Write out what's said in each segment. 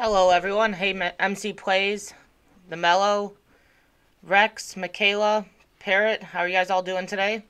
Hello everyone, hey MC Plays, The Mellow, Rex, Michaela, Parrot, how are you guys all doing today?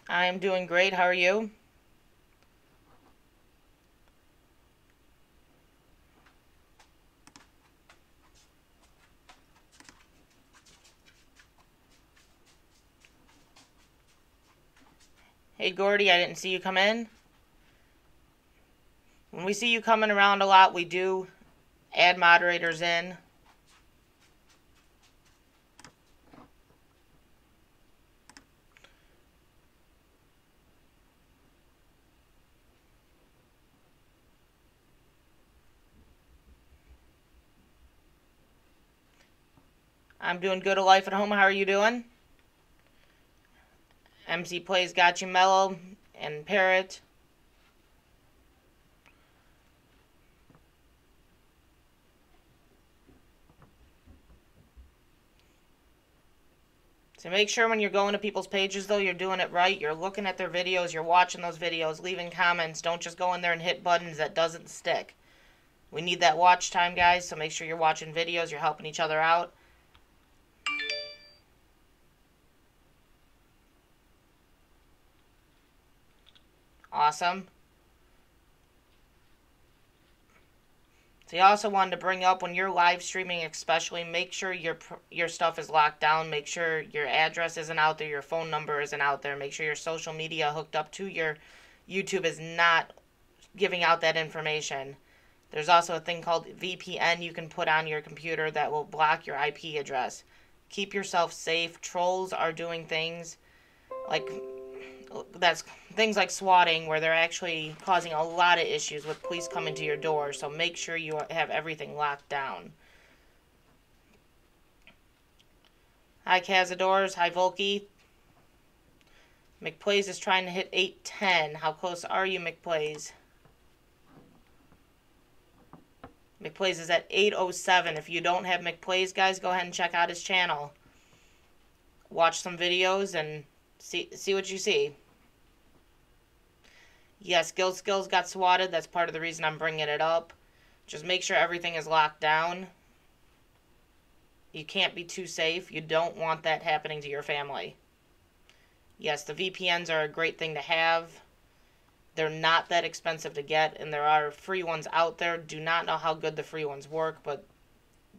I am doing great, how are you? Hey Gordy, I didn't see you come in. When we see you coming around a lot, we do add moderators in. I'm doing good at life at home, how are you doing? MC Plays got you Mellow and Parrot. So make sure when you're going to people's pages, though, you're doing it right. You're looking at their videos, you're watching those videos, leaving comments. Don't just go in there and hit buttons that doesn't stick. We need that watch time, guys, so make sure you're watching videos, you're helping each other out. Awesome. So you also wanted to bring up when you're live streaming, especially, make sure your stuff is locked down. Make sure your address isn't out there, your phone number isn't out there. Make sure your social media hooked up to your YouTube is not giving out that information. There's also a thing called VPN you can put on your computer that will block your IP address. Keep yourself safe. Trolls are doing things like that's things like swatting where they're actually causing a lot of issues with police coming to your door, so make sure you have everything locked down. Hi Cazadors, hi Volky. McPlays is trying to hit 810. How close are you, McPlays? McPlays is at 807. If you don't have McPlays, guys, go ahead and check out his channel. Watch some videos and see what you see. Yes, skillz got swatted. That's part of the reason I'm bringing it up. Just make sure everything is locked down. You can't be too safe. You don't want that happening to your family. Yes, the VPNs are a great thing to have. They're not that expensive to get, and there are free ones out there. Do not know how good the free ones work, but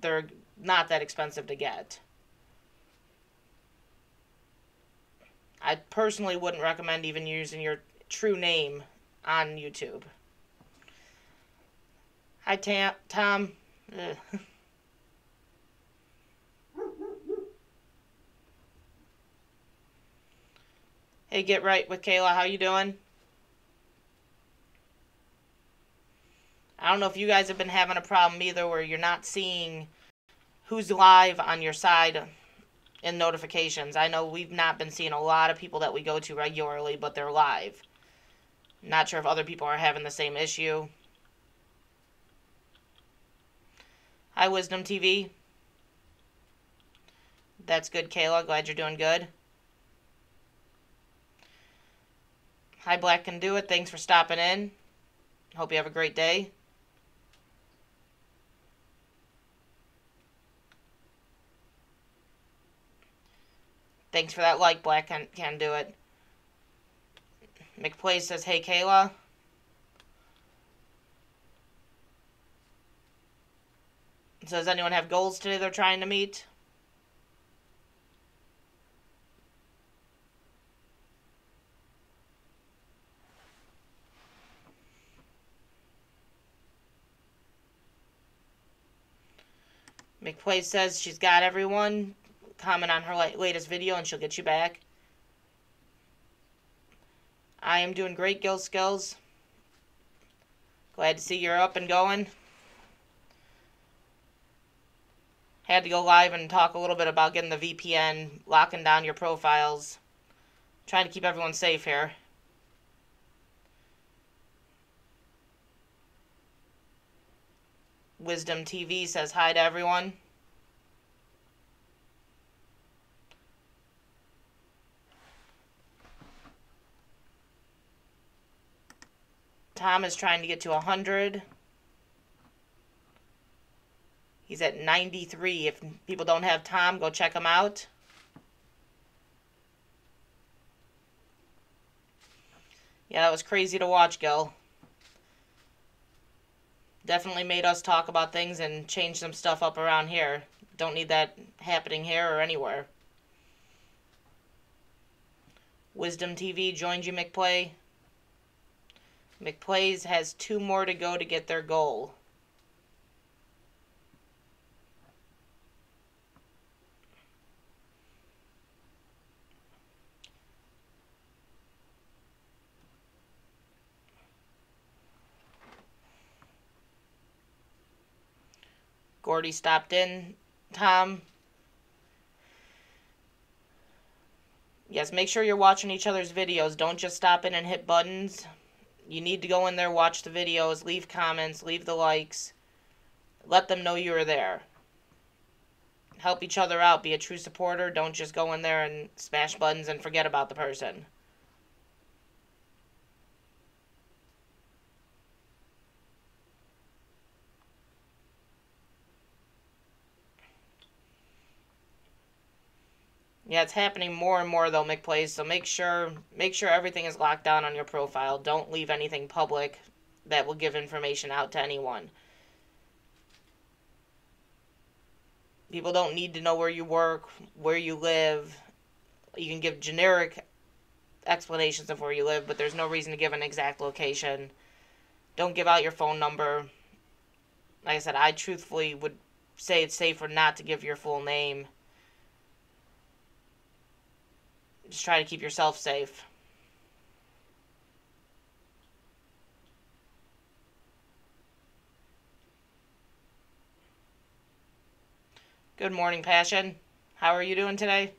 they're not that expensive to get. I personally wouldn't recommend even using your true name on YouTube. Hi, Tom. Hey, get right with Kayla. How you doing? I don't know if you guys have been having a problem either where you're not seeing who's live on your side in notifications. I know we've not been seeing a lot of people that we go to regularly, but they're live. Not sure if other people are having the same issue. Hi, Wisdom TV. That's good, Kayla. Glad you're doing good. Hi, Black Can Do It. Thanks for stopping in. Hope you have a great day. Thanks for that like, Black Can Do It. McPlays says, hey, Kayla. So does anyone have goals today they're trying to meet? McPlays says she's got everyone. Comment on her latest video and she'll get you back. I am doing great, skillz. Glad to see you're up and going. Had to go live and talk a little bit about getting the VPN, locking down your profiles. Trying to keep everyone safe here. Wisdom TV says hi to everyone. Tom is trying to get to 100. He's at 93. If people don't have Tom, go check him out. Yeah, that was crazy to watch, Gil. Definitely made us talk about things and change some stuff up around here. Don't need that happening here or anywhere. Wisdom TV joined you, McPlay. McPlays has 2 more to go to get their goal. Gordy stopped in. Tom. Yes, make sure you're watching each other's videos. Don't just stop in and hit buttons. You need to go in there, watch the videos, leave comments, leave the likes. Let them know you're there. Help each other out. Be a true supporter. Don't just go in there and smash buttons and forget about the person. Yeah, it's happening more and more though, McPlays. So make sure everything is locked down on your profile. Don't leave anything public that will give information out to anyone. People don't need to know where you work, where you live. You can give generic explanations of where you live, but there's no reason to give an exact location. Don't give out your phone number. Like I said, I truthfully would say it's safer not to give your full name. Just try to keep yourself safe. Good morning, Passion. How are you doing today?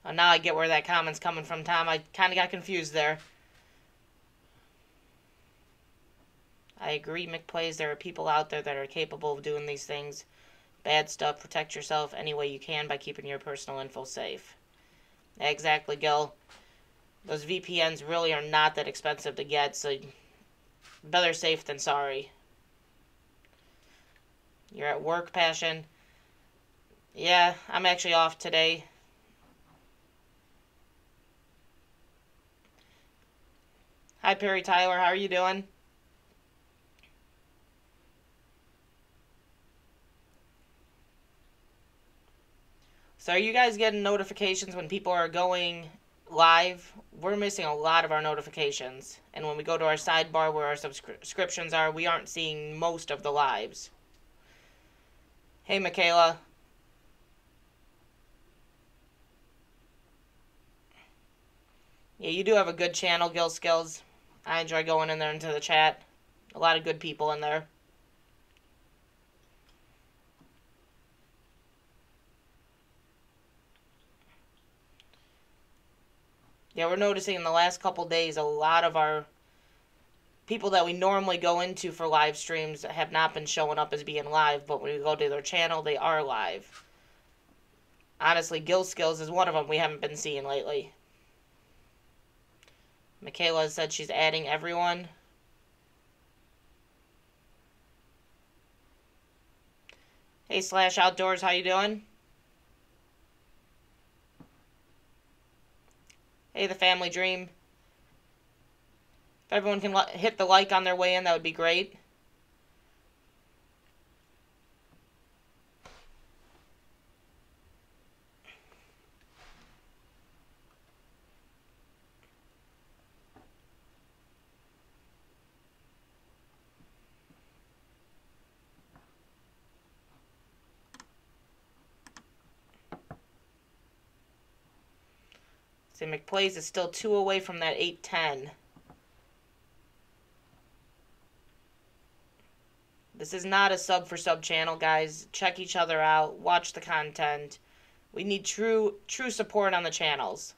Oh, now I get where that comment's coming from, Tom. I kind of got confused there. I agree, McPlays. There are people out there that are capable of doing these things. Bad stuff. Protect yourself any way you can by keeping your personal info safe. Exactly, Gil. Those VPNs really are not that expensive to get, so better safe than sorry. You're at work, Passion? Yeah, I'm actually off today. Hi, Perry Tyler. How are you doing? So are you guys getting notifications when people are going live? We're missing a lot of our notifications. And when we go to our sidebar where our subscriptions are, we aren't seeing most of the lives. Hey, Michaela. Yeah, you do have a good channel, skillz. I enjoy going in there into the chat. A lot of good people in there. Yeah, we're noticing in the last couple days a lot of our people that we normally go into for live streams have not been showing up as being live, but when we go to their channel, they are live. Honestly, skillz is one of them we haven't been seeing lately. Michaela said she's adding everyone. Hey, Slash Outdoors, how you doing? Hey, the Family Dream. If everyone can hit the like on their way in, that would be great. See, McPlays is still 2 away from that 810. This is not a sub for sub channel, guys. Check each other out. Watch the content. We need true support on the channels.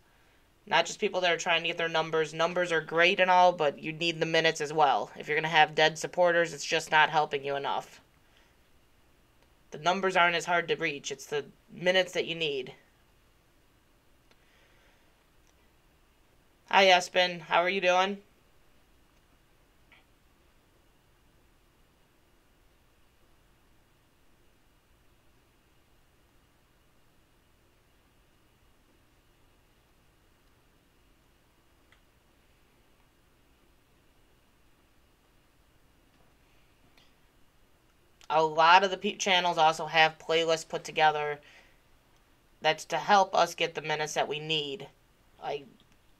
Not just people that are trying to get their numbers. Numbers are great and all, but you need the minutes as well. If you're going to have dead supporters, it's just not helping you enough. The numbers aren't as hard to reach. It's the minutes that you need. Hi, Espen. How are you doing? A lot of the channels also have playlists put together that's to help us get the minutes that we need. Like,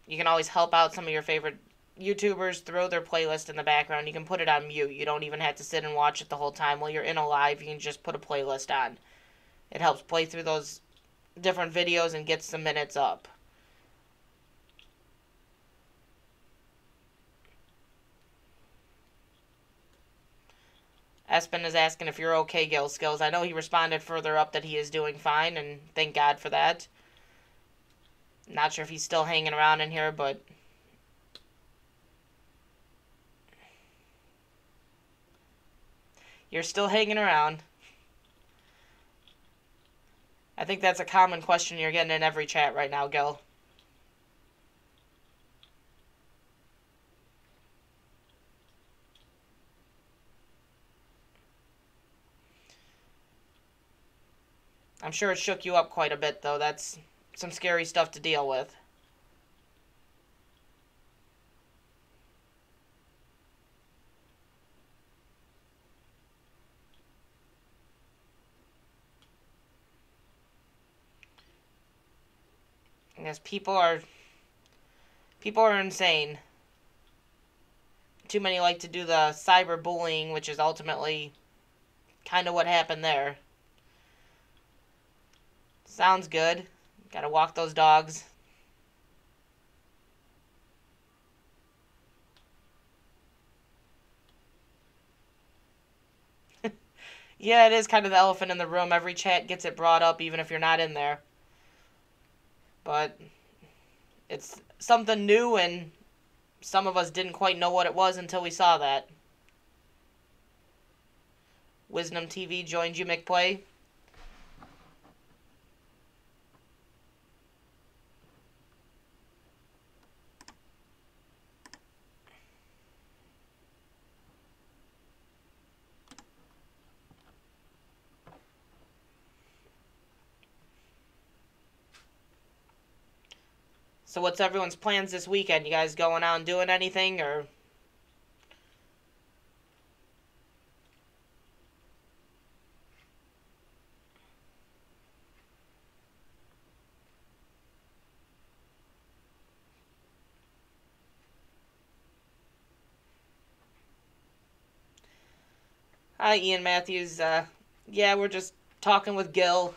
you can always help out some of your favorite YouTubers, throw their playlist in the background. You can put it on mute. You don't even have to sit and watch it the whole time. While you're in a live, you can just put a playlist on. It helps play through those different videos and gets the minutes up. Espen is asking if you're okay, skillz. I know he responded further up that he is doing fine, and thank God for that. Not sure if he's still hanging around in here, but you're still hanging around. I think that's a common question you're getting in every chat right now, Gil. I'm sure it shook you up quite a bit, though. That's some scary stuff to deal with. Yes, people are insane. Too many like to do the cyberbullying, which is ultimately kind of what happened there. Sounds good. Gotta walk those dogs. Yeah, it is kind of the elephant in the room. Every chat gets it brought up, even if you're not in there. But it's something new, and some of us didn't quite know what it was until we saw that. Wisdom TV joined you, McPlay. So what's everyone's plans this weekend? You guys going out and doing anything, or? Hi, Ian Matthews. Yeah, we're just talking with Gil.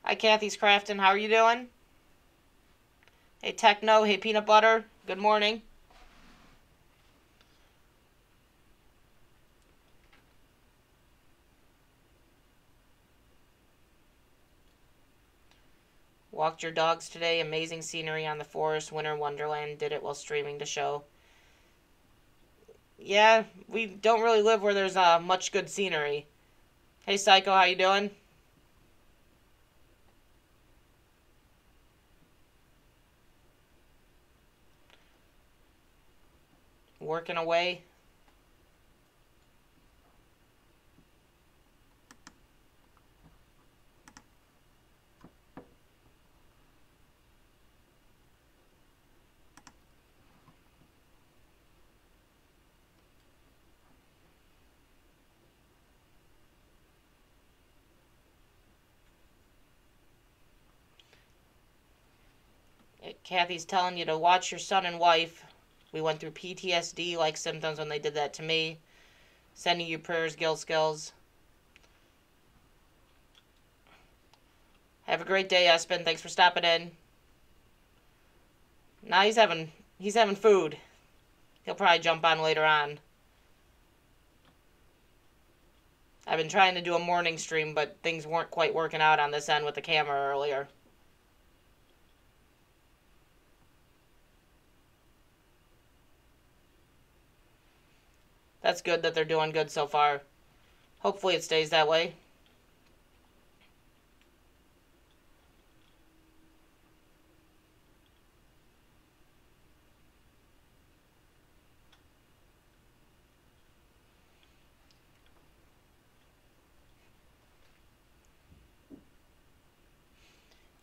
Hi, Kathy's Crafting. How are you doing? Hey, Techno. Hey, Peanut Butter. Good morning. Walked your dogs today. Amazing scenery on the forest. Winter Wonderland. Did it while streaming the show. Yeah, we don't really live where there's much good scenery. Hey, Psycho. How you doing? Working away. Kathy's telling you to watch your son and wife. We went through PTSD-like symptoms when they did that to me. Sending you prayers, skillz. Have a great day, Espen. Thanks for stopping in. Now he's having food. He'll probably jump on later on. I've been trying to do a morning stream, but things weren't quite working out on this end with the camera earlier. That's good that they're doing good so far. Hopefully it stays that way.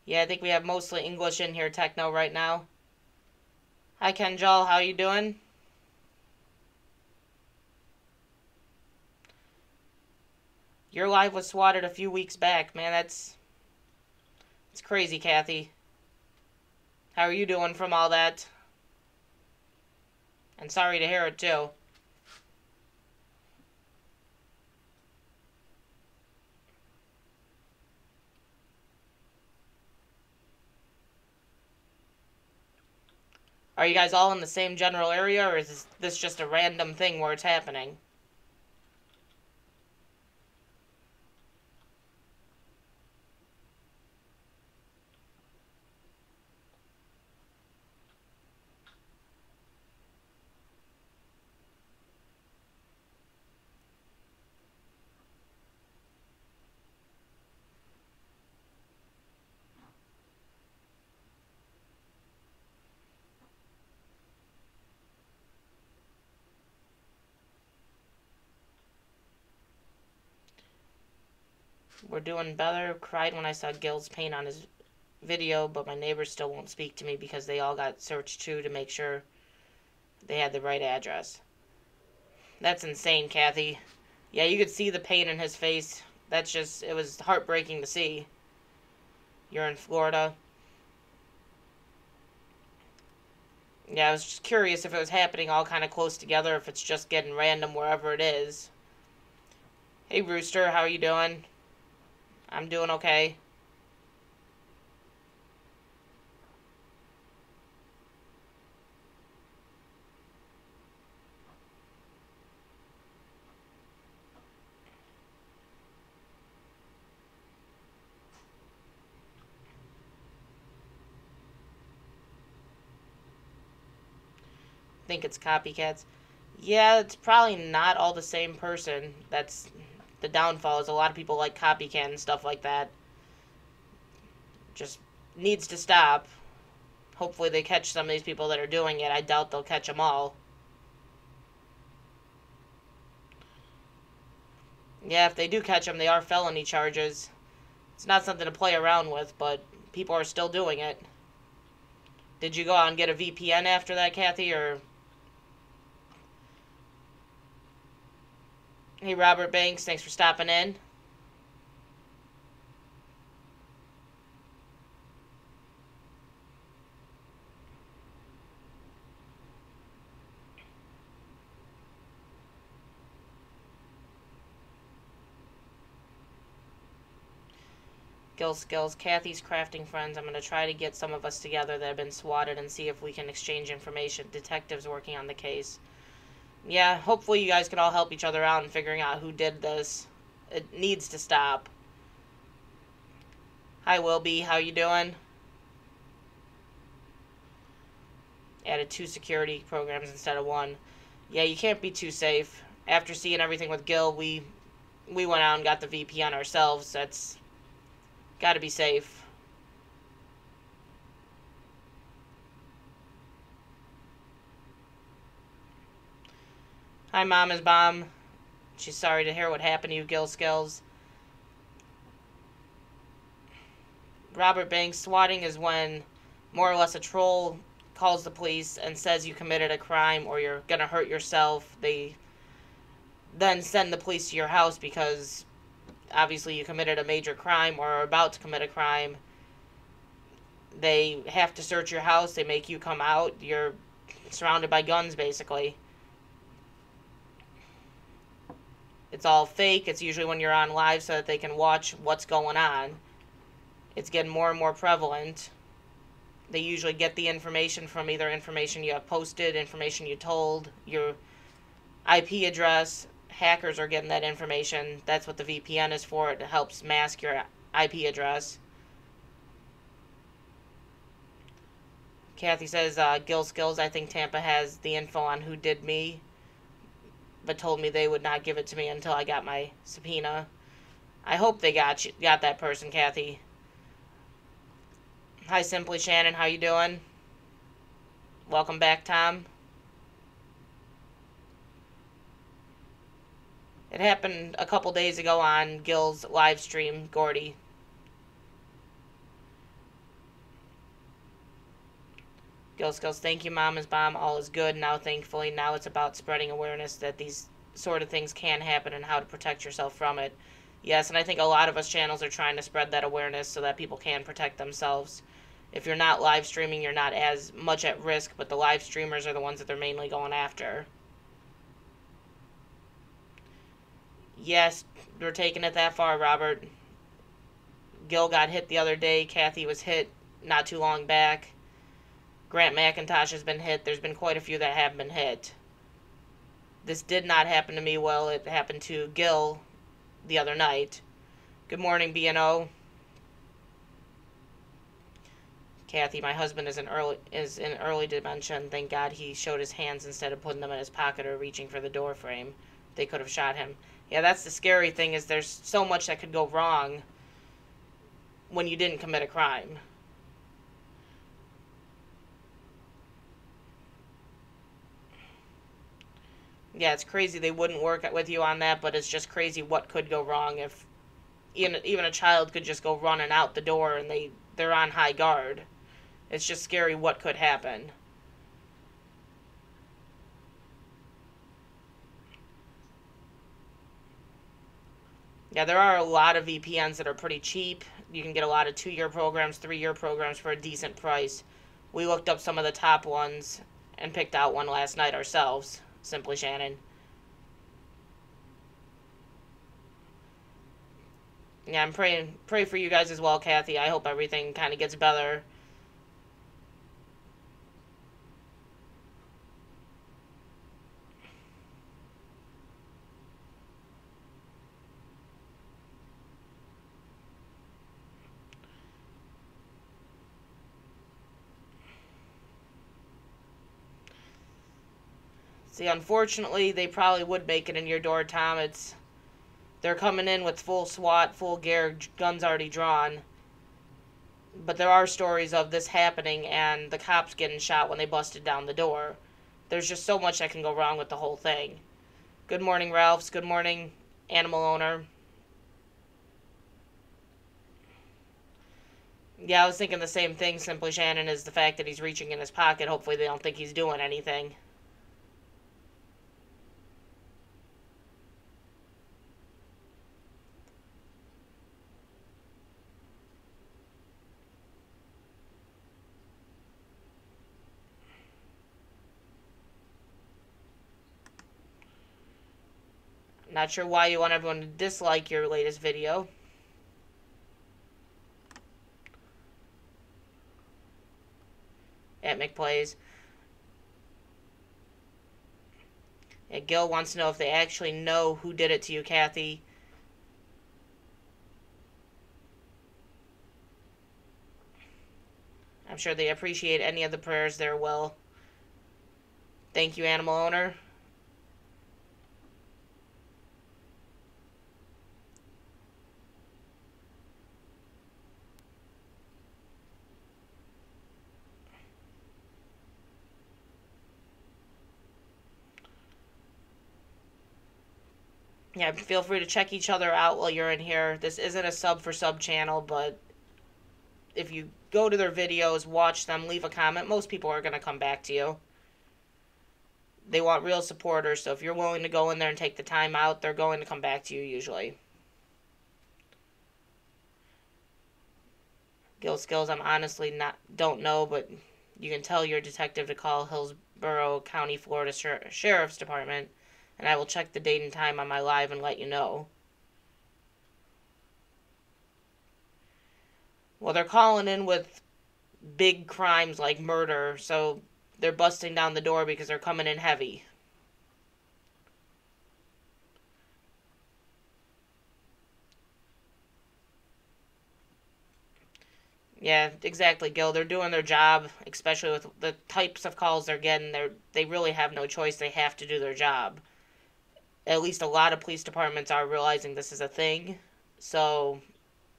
Yeah, I think we have mostly English in here, Techno, right now. Hi, Kenjal. How you doing? Your live was swatted a few weeks back, man. It's crazy, Kathy. How are you doing from all that? And sorry to hear it, too. Are you guys all in the same general area, or is this just a random thing where it's happening? We're doing better. Cried when I saw Gil's paint on his video, but my neighbors still won't speak to me because they all got searched too to make sure they had the right address. That's insane, Kathy. Yeah, you could see the pain in his face. That's just, it was heartbreaking to see. You're in Florida. Yeah, I was just curious if it was happening all kind of close together, if it's just getting random wherever it is. Hey, Rooster, how are you doing? I'm doing okay. Think it's copycats. Yeah, it's probably not all the same person. That's the downfall, is a lot of people like copycat and stuff like that. Just needs to stop. Hopefully they catch some of these people that are doing it. I doubt they'll catch them all. Yeah, if they do catch them, they are felony charges. It's not something to play around with, but people are still doing it. Did you go out and get a VPN after that, Kathy, or... Hey, Robert Banks, thanks for stopping in. Skillz, Kathy's crafting friends. I'm going to try to get some of us together that have been swatted and see if we can exchange information. Detectives working on the case. Yeah, hopefully you guys can all help each other out in figuring out who did this. It needs to stop. Hi, Wilby. How you doing? Added 2 security programs instead of 1. Yeah, you can't be too safe. After seeing everything with Gil, we went out and got the VPN ourselves. That's got to be safe. Hi, Mom is Bomb. She's sorry to hear what happened to you, skillz. Robert Banks, swatting is when more or less a troll calls the police and says you committed a crime or you're going to hurt yourself. They then send the police to your house because obviously you committed a major crime or are about to commit a crime. They have to search your house. They make you come out. You're surrounded by guns, basically. It's all fake. It's usually when you're on live so that they can watch what's going on. It's getting more and more prevalent. They usually get the information from either information you have posted, information you told, your IP address. Hackers are getting that information. That's what the VPN is for. It helps mask your IP address. Kathy says, skillz, I think Tampa has the info on who did me, but told me they would not give it to me until I got my subpoena. I hope they got that person, Kathy. Hi, Simply Shannon. How you doing? Welcome back, Tom. It happened a couple days ago on Gil's live stream, Gordy. skillz, thank you, Mama's Bomb. All is good now, thankfully. Now it's about spreading awareness that these sort of things can happen and how to protect yourself from it. Yes, and I think a lot of us channels are trying to spread that awareness so that people can protect themselves. If you're not live streaming, you're not as much at risk, but the live streamers are the ones that they're mainly going after. Yes, we're taking it that far, Robert. Gil got hit the other day. Kathy was hit not too long back. Grant McIntosh has been hit. There's been quite a few that have been hit. This did not happen to me. Well, it happened to Gil the other night. Good morning, B&O. Kathy, my husband is in early dementia. Thank God he showed his hands instead of putting them in his pocket or reaching for the door frame. They could have shot him. Yeah, that's the scary thing, is there's so much that could go wrong when you didn't commit a crime. Yeah, it's crazy they wouldn't work with you on that, but it's just crazy what could go wrong if even a child could just go running out the door and they're on high guard. It's just scary what could happen. Yeah, there are a lot of VPNs that are pretty cheap. You can get a lot of 2-year programs, 3-year programs for a decent price. We looked up some of the top ones and picked out one last night ourselves. Simply Shannon. Yeah, I'm pray for you guys as well, Kathy. I hope everything kind of gets better. See, unfortunately, they probably would make it in your door, Tom. They're coming in with full SWAT, full gear, guns already drawn. But there are stories of this happening and the cops getting shot when they busted down the door. There's just so much that can go wrong with the whole thing. Good morning, Ralphs. Good morning, animal owner. Yeah, I was thinking the same thing, Simply Shannon, is the fact that he's reaching in his pocket. Hopefully they don't think he's doing anything. Not sure why you want everyone to dislike your latest video. At McPlays. Yeah, Gil wants to know if they actually know who did it to you, Kathy. I'm sure they appreciate any of the prayers there, Will. Thank you, animal owner. Yeah, feel free to check each other out while you're in here. This isn't a sub-for-sub channel, but if you go to their videos, watch them, leave a comment, most people are going to come back to you. They want real supporters, so if you're willing to go in there and take the time out, they're going to come back to you usually. Skillz, I'm honestly don't know, but you can tell your detective to call Hillsborough County, Florida Sheriff's Department, and I will check the date and time on my live and let you know. Well, they're calling in with big crimes like murder, so they're busting down the door because they're coming in heavy. Yeah, exactly, Gil. They're doing their job, especially with the types of calls they're getting. They really have no choice. They have to do their job. At least a lot of police departments are realizing this is a thing, so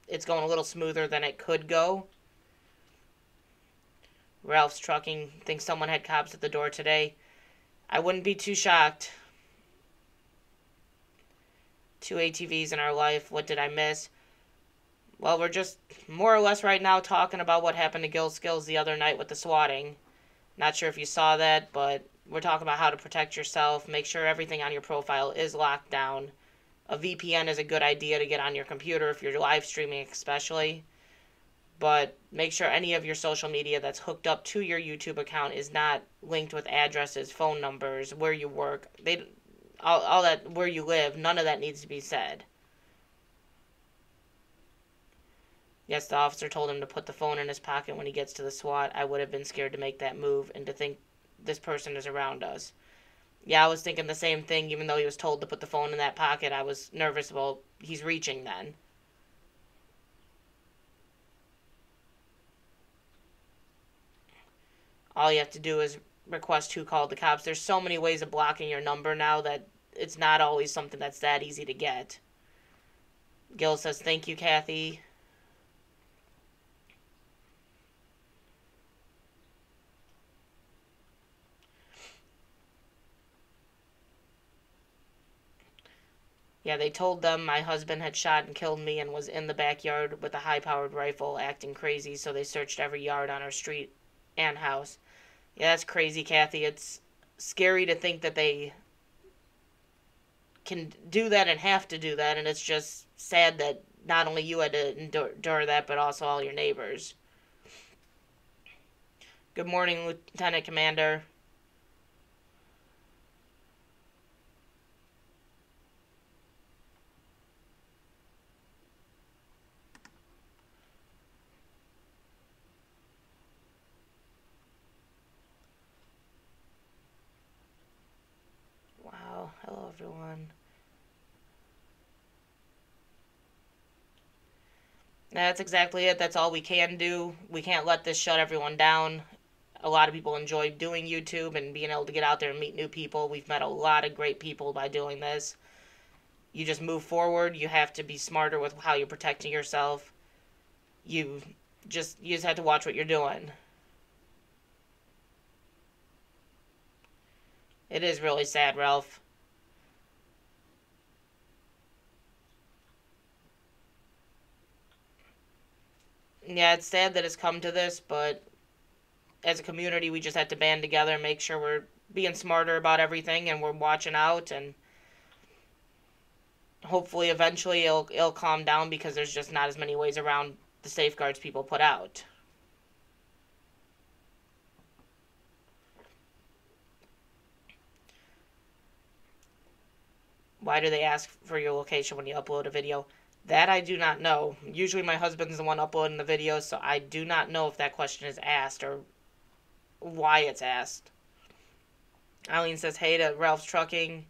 it's going a little smoother than it could go. Ralph's Trucking thinks someone had cops at the door today. I wouldn't be too shocked. 2 ATVs in our life. What did I miss? Well, we're just more or less right now talking about what happened to skillz the other night with the swatting. Not sure if you saw that, but we're talking about how to protect yourself, make sure everything on your profile is locked down. A VPN is a good idea to get on your computer if you're live streaming especially. But make sure any of your social media that's hooked up to your YouTube account is not linked with addresses, phone numbers, where you work. All that, where you live, none of that needs to be said. Yes, the officer told him to put the phone in his pocket when he gets to the SWAT. I would have been scared to make that move and to think this person is around us. Yeah, I was thinking the same thing. Even though he was told to put the phone in that pocket, I was nervous about he's reaching then. All you have to do is request who called the cops. There's so many ways of blocking your number now that it's not always something that's that easy to get. Gil says, thank you, Kathy. Yeah, they told them my husband had shot and killed me and was in the backyard with a high-powered rifle acting crazy, so they searched every yard on our street and house. Yeah, that's crazy, Kathy. It's scary to think that they can do that and have to do that, and it's just sad that not only you had to endure that, but also all your neighbors. Good morning, Lieutenant Commander. Wow, hello everyone. That's exactly it. That's all we can do. We can't let this shut everyone down. A lot of people enjoy doing YouTube and being able to get out there and meet new people. We've met a lot of great people by doing this. You just move forward. You have to be smarter with how you're protecting yourself. You just have to watch what you're doing. It is really sad, Ralph. Yeah, it's sad that it's come to this, but as a community, we just have to band together and make sure we're being smarter about everything and we're watching out, and hopefully eventually it'll calm down because there's just not as many ways around the safeguards people put out. Why do they ask for your location when you upload a video? That I do not know. Usually my husband's the one uploading the videos, so I do not know if that question is asked or why it's asked. Eileen says, hey to Ralph's Trucking.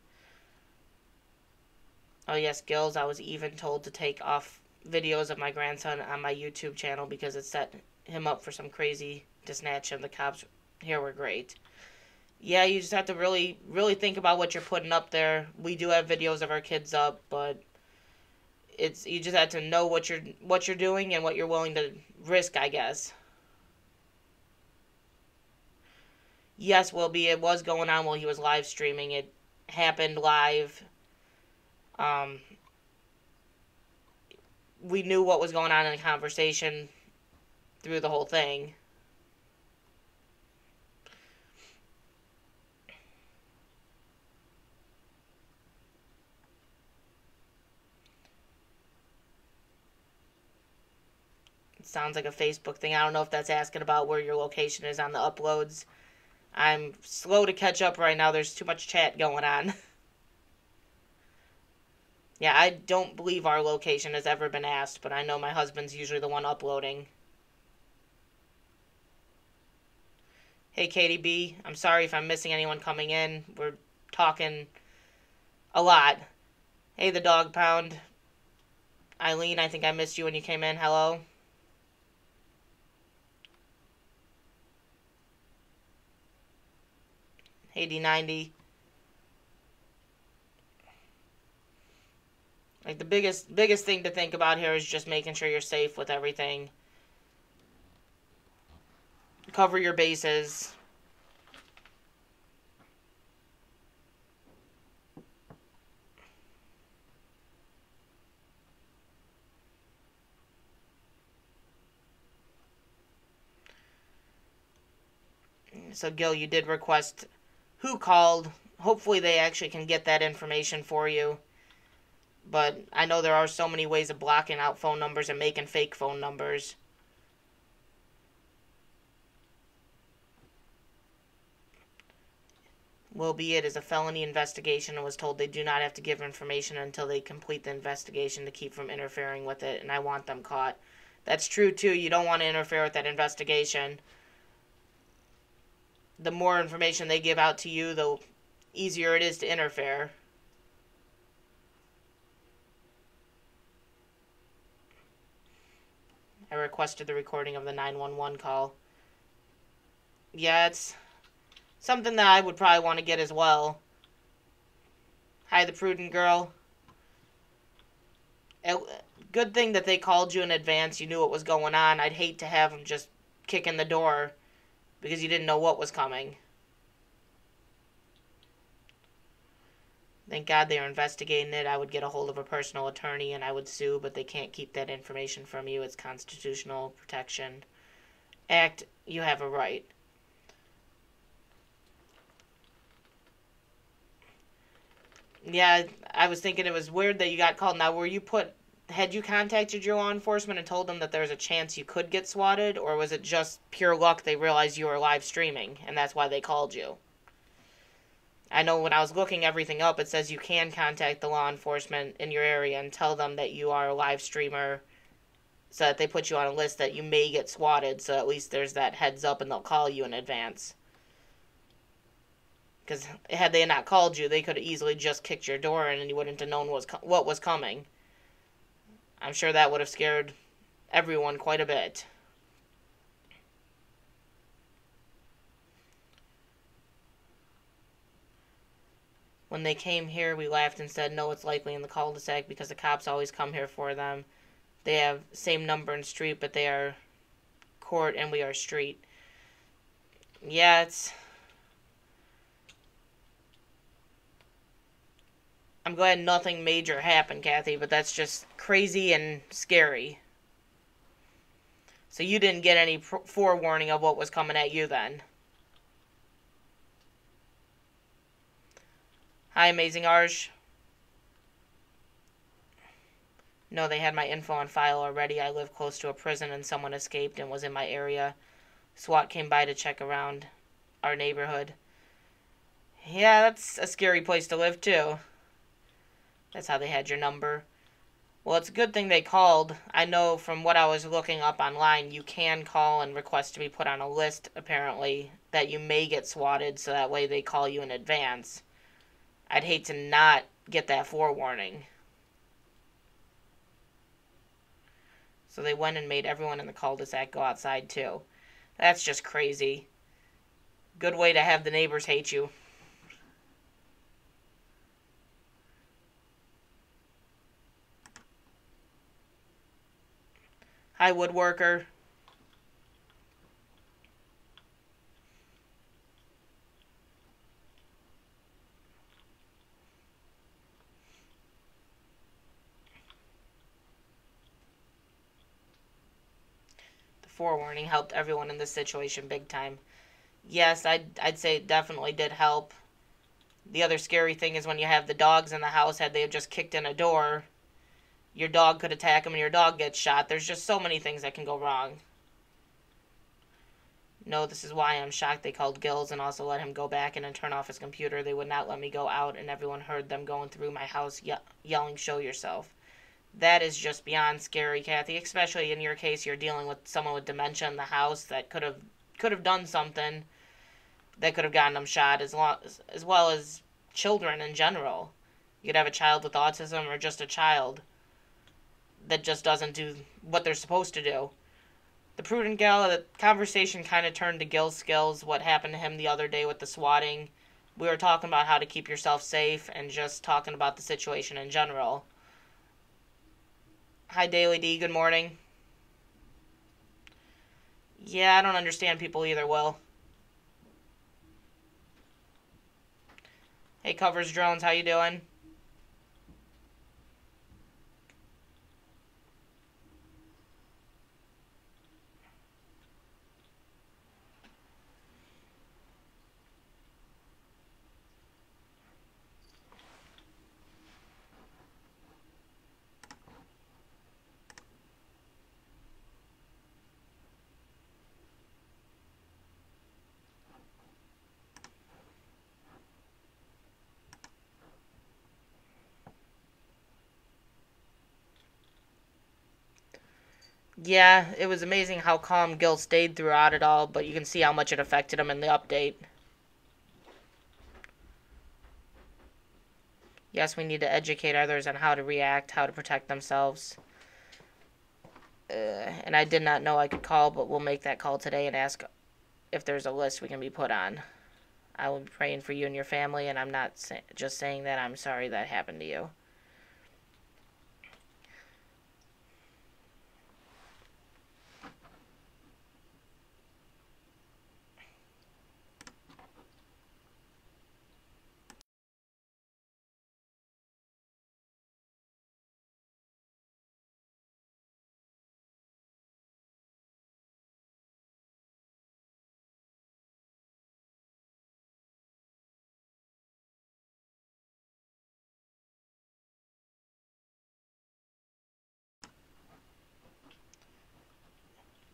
Oh yes, Skillz, I was even told to take off videos of my grandson on my YouTube channel because it set him up for some crazy to snatch him. The cops here were great. Yeah, you just have to really, really think about what you're putting up there. We do have videos of our kids up, but you just have to know what you're doing and what you're willing to risk, I guess. Yes, it was going on while he was live streaming. It happened live. Um, we knew what was going on in the conversation through the whole thing. sounds like a Facebook thing. I don't know if that's asking about where your location is on the uploads. I'm slow to catch up right now. There's too much chat going on. Yeah, I don't believe our location has ever been asked, but I know my husband's usually the one uploading. Hey, Katie B. I'm sorry if I'm missing anyone coming in. We're talking a lot. Hey, the dog pound. Eileen, I think I missed you when you came in. Hello. Hey, D90. Like, the biggest thing to think about here is just making sure you're safe with everything. Cover your bases. So, Gil, you did request who called. Hopefully they actually can get that information for you. But I know there are so many ways of blocking out phone numbers and making fake phone numbers. Will be it is a felony investigation and was told they do not have to give information until they complete the investigation to keep from interfering with it, and I want them caught. That's true, too. You don't want to interfere with that investigation. The more information they give out to you, the easier it is to interfere. I requested the recording of the 911 call. Yeah, it's something that I would probably want to get as well. Hi, the prudent girl. Good thing that they called you in advance. You knew what was going on. I'd hate to have them just kick in the door because you didn't know what was coming. Thank God they are investigating it. I would get a hold of a personal attorney and I would sue, but they can't keep that information from you. It's Constitutional Protection Act. You have a right. Yeah, I was thinking it was weird that you got called. Now, had you contacted your law enforcement and told them that there was a chance you could get swatted, or was it just pure luck they realized you were live streaming, and that's why they called you? I know when I was looking everything up, it says you can contact the law enforcement in your area and tell them that you are a live streamer so that they put you on a list that you may get swatted, so at least there's that heads up and they'll call you in advance. Because had they not called you, they could have easily just kicked your door in and you wouldn't have known what was coming. I'm sure that would have scared everyone quite a bit. When they came here, we laughed and said, no, it's likely in the cul-de-sac because the cops always come here for them. They have same number and street, but they are court and we are street. Yeah, I'm glad nothing major happened, Kathy, but that's just crazy and scary. So you didn't get any forewarning of what was coming at you then? Hi, Amazing Arj. No, they had my info on file already. I live close to a prison and someone escaped and was in my area. SWAT came by to check around our neighborhood. Yeah, that's a scary place to live, too. That's how they had your number. Well, it's a good thing they called. I know from what I was looking up online, you can call and request to be put on a list, apparently, that you may get swatted, so that way they call you in advance. I'd hate to not get that forewarning. So they went and made everyone in the cul-de-sac go outside, too. That's just crazy. Good way to have the neighbors hate you. Hi, woodworker. The forewarning helped everyone in this situation big time. Yes, I'd say it definitely did help. The other scary thing is when you have the dogs in the house, had they have just kicked in a door, Your dog could attack him and your dog gets shot. There's just so many things that can go wrong. No, this is why I'm shocked they called skillz and also let him go back in and turn off his computer. They would not let me go out, and everyone heard them going through my house yelling, "Show yourself." That is just beyond scary, Kathy. Especially in your case, you're dealing with someone with dementia in the house that could have done something that could have gotten them shot, as well as children in general. You could have a child with autism or just a child that just doesn't do what they're supposed to do. The prudent gal, the conversation kind of turned to skillz, what happened to him the other day with the swatting. We were talking about how to keep yourself safe and just talking about the situation in general. Hi, Daily D. Good morning. Yeah, I don't understand people either, Will. Hey, Covers Drones, how you doing? Yeah, it was amazing how calm Gil stayed throughout it all, but you can see how much it affected him in the update. Yes, we need to educate others on how to react, how to protect themselves. And I did not know I could call, but we'll make that call today and ask if there's a list we can be put on. I will be praying for you and your family, and I'm not just saying that. I'm sorry that happened to you.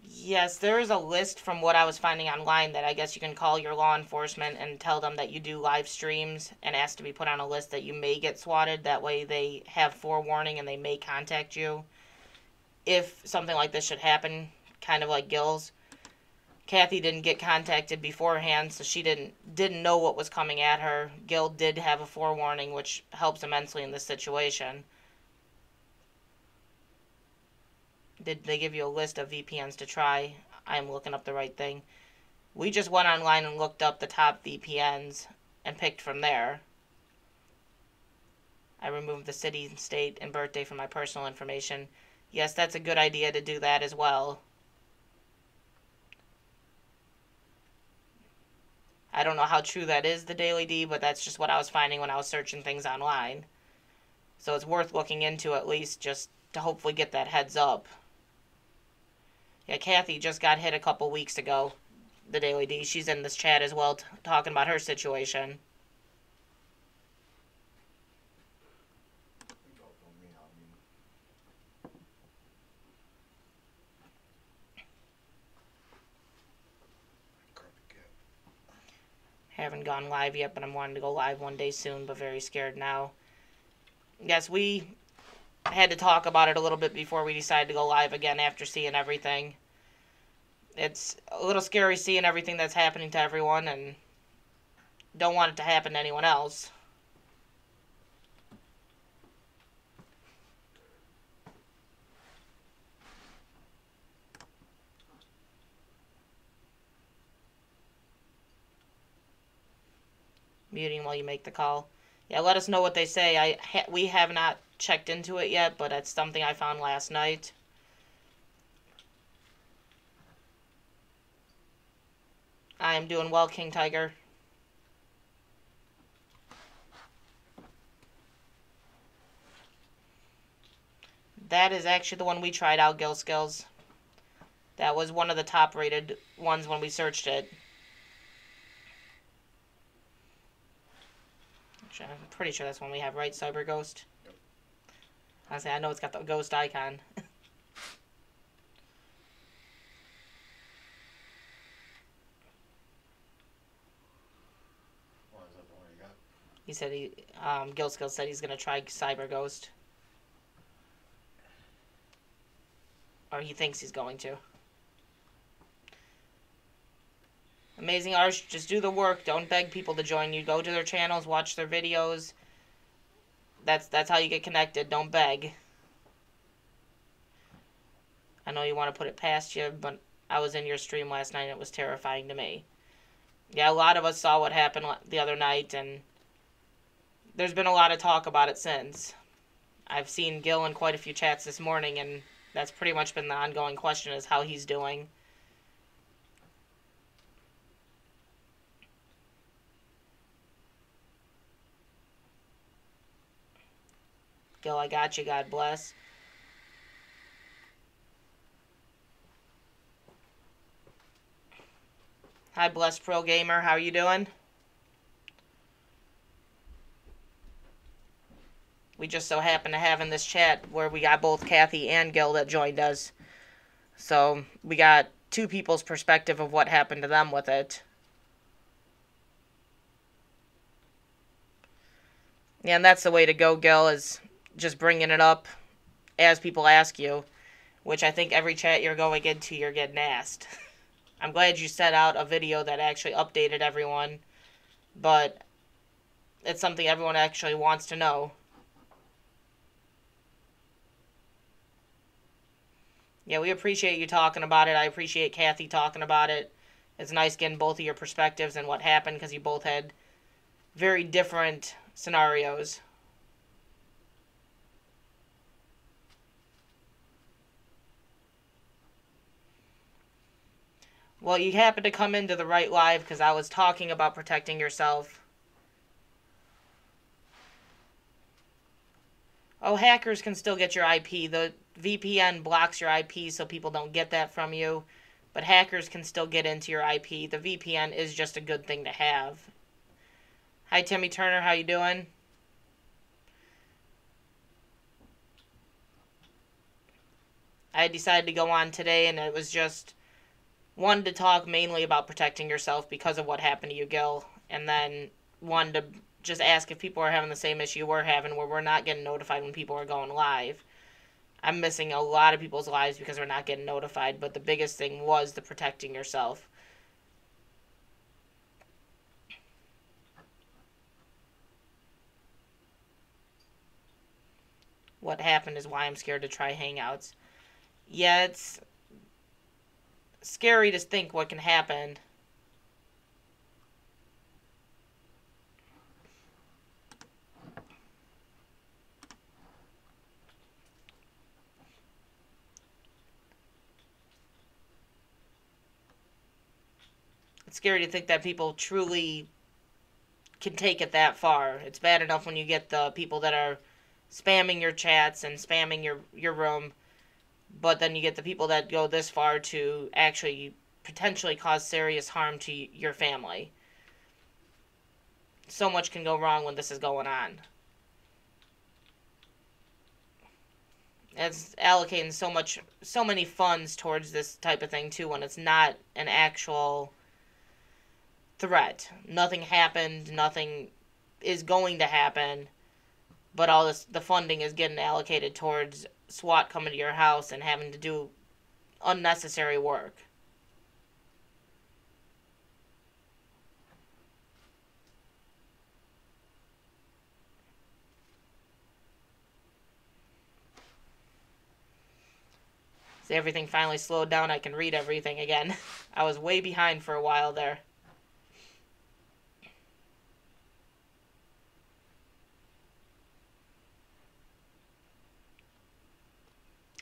Yes, there is a list from what I was finding online that I guess you can call your law enforcement and tell them that you do live streams and ask to be put on a list that you may get swatted. That way they have forewarning and they may contact you if something like this should happen, kind of like skillz. Kathy didn't get contacted beforehand, so she didn't know what was coming at her. Gil did have a forewarning, which helps immensely in this situation. Did they give you a list of VPNs to try? I'm looking up the right thing. We just went online and looked up the top VPNs and picked from there. I removed the city, state, and birthday from my personal information. Yes, that's a good idea to do that as well. I don't know how true that is, the Daily D, but that's just what I was finding when I was searching things online. So it's worth looking into at least just to hopefully get that heads up. Yeah, Kathy just got hit a couple weeks ago, the Daily D. She's in this chat as well, talking about her situation. Haven't gone live yet, but I'm wanting to go live one day soon, but very scared now. Yes, we had to talk about it a little bit before we decided to go live again after seeing everything. It's a little scary seeing everything that's happening to everyone, and don't want it to happen to anyone else. Muting while you make the call. Yeah, let us know what they say. We have not checked into it yet, but it's something I found last night. I am doing well, King Tiger. That is actually the one we tried out, skillz. That was one of the top rated ones when we searched it. Actually, I'm pretty sure that's one we have, right, Cyber Ghost? Yep. I know it's got the ghost icon. What is that the one you got? He said Skillz said he's gonna try Cyber Ghost. Or he thinks he's going to. Amazing artists, just do the work. Don't beg people to join you. Go to their channels, watch their videos. That's how you get connected. Don't beg. I know you want to put it past you, but I was in your stream last night and it was terrifying to me. Yeah, a lot of us saw what happened the other night, and there's been a lot of talk about it since. I've seen Gil in quite a few chats this morning, and that's pretty much been the ongoing question, is how he's doing. Gil, I got you. God bless. Hi, Blessed Pro Gamer. How are you doing? We just so happen to have in this chat where we got both Kathy and Gil that joined us. So we got two people's perspective of what happened to them with it. Yeah, and that's the way to go, Gil, is just bringing it up as people ask you, which I think every chat you're going into, you're getting asked. I'm glad you set out a video that actually updated everyone, but it's something everyone actually wants to know. Yeah, we appreciate you talking about it. I appreciate Kathy talking about it. It's nice getting both of your perspectives and what happened, because you both had very different scenarios. Well, you happened to come into the right live, because I was talking about protecting yourself. Oh, hackers can still get your IP. The VPN blocks your IP so people don't get that from you. But hackers can still get into your IP. The VPN is just a good thing to have. Hi, Timmy Turner. How you doing? I decided to go on today, and it was just wanted to talk mainly about protecting yourself because of what happened to you, Gil. And then wanted to just ask if people are having the same issue we're having, where we're not getting notified when people are going live. I'm missing a lot of people's lives because we're not getting notified, but the biggest thing was the protecting yourself. What happened is why I'm scared to try Hangouts. Yeah, it's scary to think what can happen. It's scary to think that people truly can take it that far. It's bad enough when you get the people that are spamming your chats and spamming your room, but then you get the people that go this far to actually potentially cause serious harm to your family. So much can go wrong when this is going on. It's allocating so many funds towards this type of thing too, when it's not an actual threat. Nothing happened, nothing is going to happen, but all the funding is getting allocated towards SWAT coming to your house and having to do unnecessary work. See, everything finally slowed down. I can read everything again. I was way behind for a while there.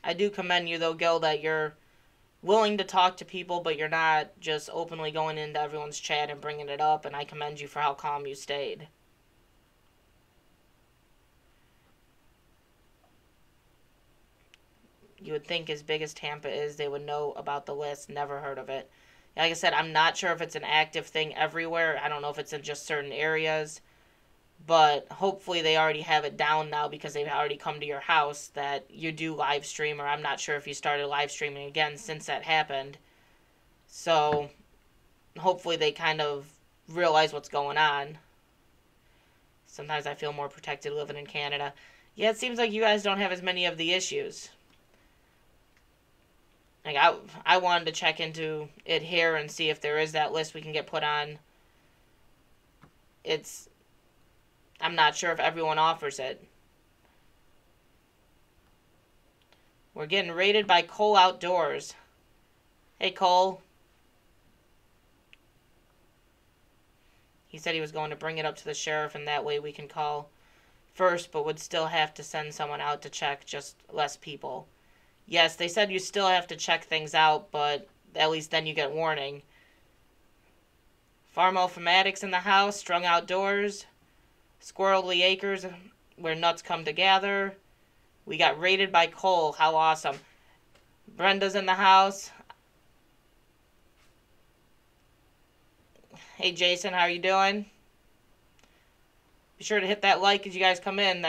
I do commend you, though, Gil, that you're willing to talk to people, but you're not just openly going into everyone's chat and bringing it up, and I commend you for how calm you stayed. You would think as big as Tampa is, they would know about the list. Never heard of it. Like I said, I'm not sure if it's an active thing everywhere. I don't know if it's in just certain areas. But hopefully they already have it down now because they've already come to your house that you do live stream, or I'm not sure if you started live streaming again since that happened. So hopefully they kind of realize what's going on. Sometimes I feel more protected living in Canada. Yeah, it seems like you guys don't have as many of the issues. Like I wanted to check into it here and see if there is that list we can get put on. I'm not sure if everyone offers it. We're getting raided by Cole Outdoors. Hey, Cole. He said he was going to bring it up to the sheriff, and that way we can call first, but would still have to send someone out to check, just less people. Yes, they said you still have to check things out, but at least then you get warning. Farmofomatics in the house, Strung Outdoors, Squirrelly Acres, where nuts come to gather. We got raided by Cole. How awesome. Brenda's in the house. Hey, Jason, how are you doing? Be sure to hit that like as you guys come in.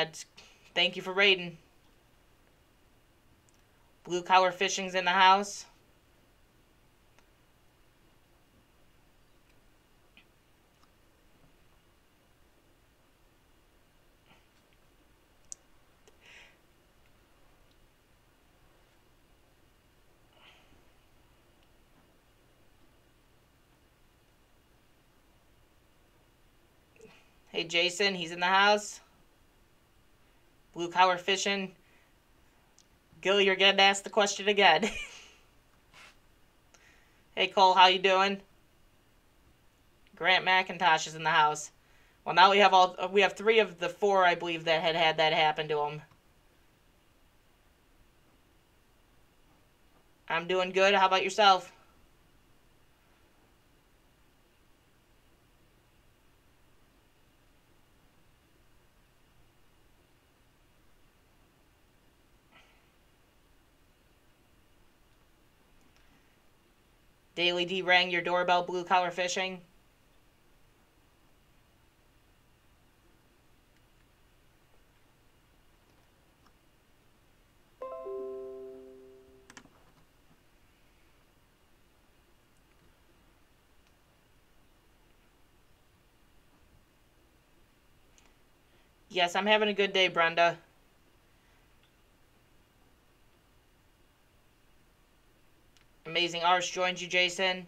Thank you for raiding. Blue Collar Fishing's in the house. Hey, Jason, he's in the house. Blue Collar Fishing. Gil, you're getting asked the question again. Hey, Cole, how you doing? Grant McIntosh is in the house. Well, now we have 3 of the 4, I believe, that had that happen to him. I'm doing good. How about yourself? Daily D rang your doorbell, Blue Collar Fishing. Yes, I'm having a good day, Brenda. Amazing Arch joined you, Jason.